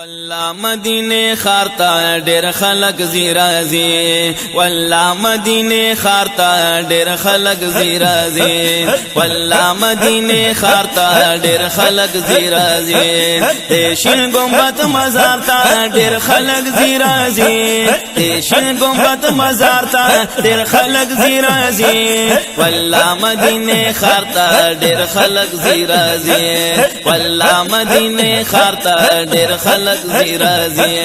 والله مدینه خارتا ډېر خلق زیرازي والله مدینه خارتا ډېر خلق زیرازي والله مدینه خارتا ډېر خلق زیرازي شین گنبد مزار تا ډېر خلق زیرازي شین گنبد مزار تا ډېر خلق زیرازي والله مدینه خارتا ډېر خلق زیرازي والله مدینه خارتا ډېر خلق زیرازی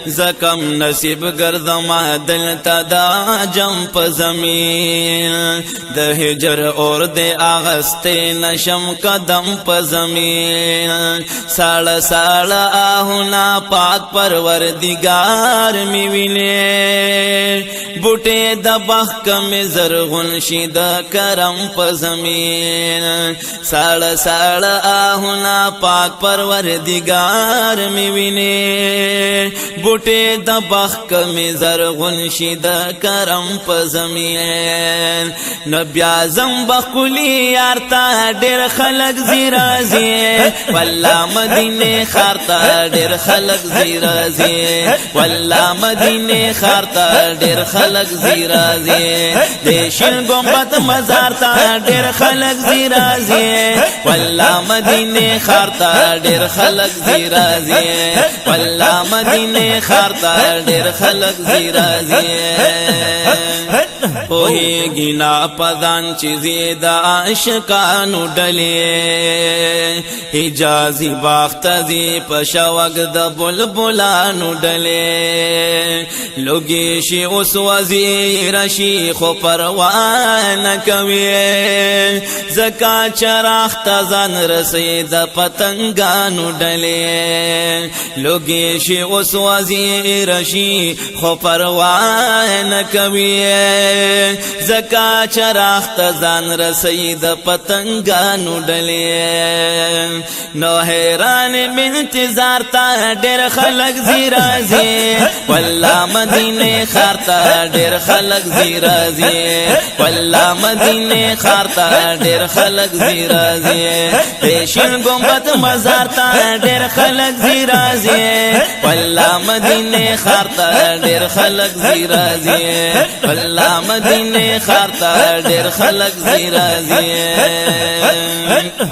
زکم نصیب گردما دلتا دا جم پا زمین د ہجر اور دے آغستے نشم قدم پا زمین ساڑا ساڑا آہونا پاک پروردگار میوینے بوٹے دا بخ میں زرغن شید کرم پا زمین ساڑا ساڑا آہونا پاک پروردگار می ویني بوټه د بخ می زرغون شي د کرم په زمین نبي اعظم بخلی یار تا ډېر خلق زیرازي والله مدینه خارتا ډېر خلق زیرازي والله مدینه خارتا ډېر خلق زیرازي د شین گنبد مزار تا ډېر خلق زیرازي والله مدینه خارتا ډېر خلق زیرازي والله مدینه خارتا ډېر خلق زیرازي پوهیږي نا پدان چې زیدا عاشقانو ډلې حجازي باختزي پښوګ د بلبلانو ډلې لوګي شي اوس وزیر شي خو پروا نه کوي زکا چراغ تزان رسید پتنګانو ډلې لوګي شي اوس وزیر شي خو پروا نه کوي زکا چراغ تزان رسید پتنګانو ډلې نو حیران انتظار تا ډېر خلق زیرازي والله مدینه خارتا ډېر خلق زیرازي والله مدینه خارتا ډېر خلق زیرازي شین گنبد مزار تا ډېر خلق زیرازي والله مدینه خارتا ډېر خلق زیرازي والله مدینه خارتا ډېر خلق زیرازي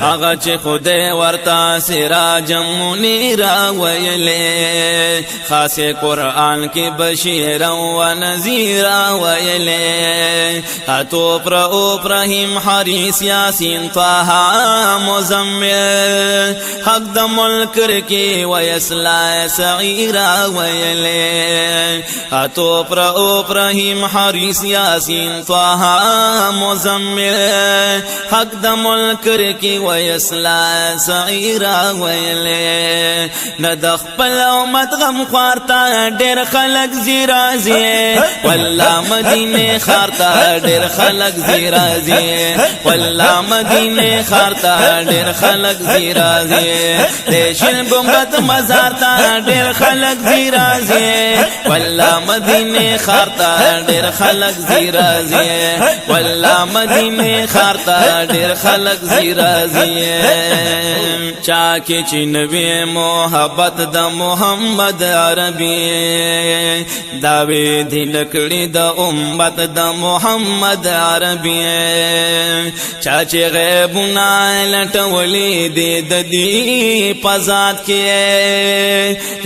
هغه چې خدای ورتا سراج منیر ویلې خاص قرآن کې بشیر او نذیر ویلې هاتو پر ابراهیم حریص یاسین طه مزمل حق د ملک کې ویسلا سعیر ویلې هاتو پر ابراهیم حریص یاسین طه مزمل حق د ملک کې ویسلا سعیر ویلې ند خپل امت غم خارتا ډېر خلق زیرازي والله مدینه خارتا ډېر خلق زیرازي والله مدینه خارتا ډېر خلق زیرازي د شین گنبد مزار تا ډېر خلق زیرازي والله مدینه خارتا ډېر خلق زیرازي والله مدینه خارتا ډېر خلق زیرازي چا کې چې نبی محبت د محمد عربي داوی دل کړي د امت د محمد عربي چا چې غیبونه لټولې دې د دې پزاد کې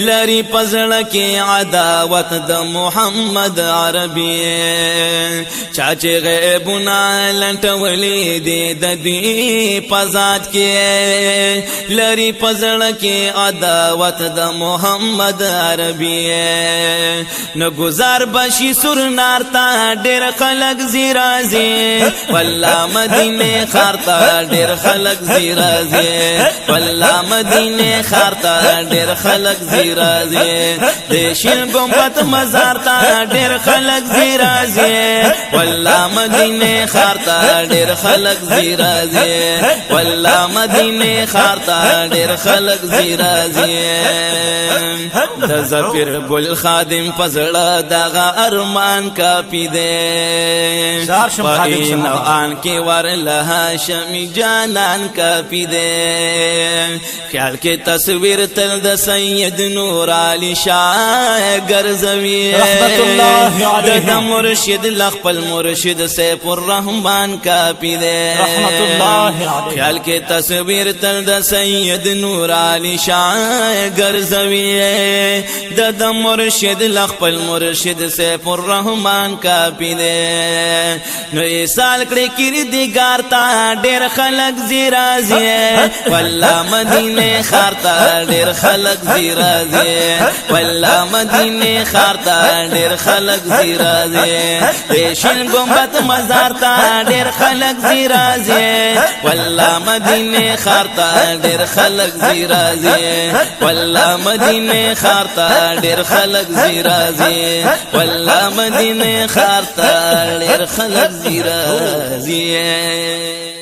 لري پزړه کې عداوت د محمد عربي چا چې غیبونه لټولې دې د دې پزاد کې لري پزړه کې عداوت د محمد عربي نو گزار بشي سر نار تا ډېر خلق زیرازي والله مدینه خارتا ډېر خلق زیرازي والله مدینه خارتا ډېر خلق زیرازي د شین ګمبد مزار ته ډېر خلک ځي راځي والله مدینه ښار ته ډېر خلک ځي راځي والله مدینه ښار ته ډېر خلک ځي راځي د ظفر ګل خادم فزړه دغه ارمان کافي دی په نوان کې ورله هاشمي جانان کافي دی خیال کې تصویر تل د سید نور علی شاه ګرځوي د مرشد لخپل مرشد سیف الرحمن کافي دی خیال کې تصویر تل د سید نور علی شاه ګرځوي د مرشد لخپل مرشد سیف الرحمن کافي دی نو یې سال کړي کردګار ته ډېر خلک ځي راځي والله مدینه ښار ته ډېر خلک ځي راځي والله مدینه ښار ته ډېر خلک ځي راځي د شین ګمبد مزار ته ډېر خلک ځي راځي والله مدینه ښار ته ډېر خلک ځي راځي والله مدینه ښار ته ډېر خلک ځي راځي والله مدینه ښار ته ډېر خلک ځي راځي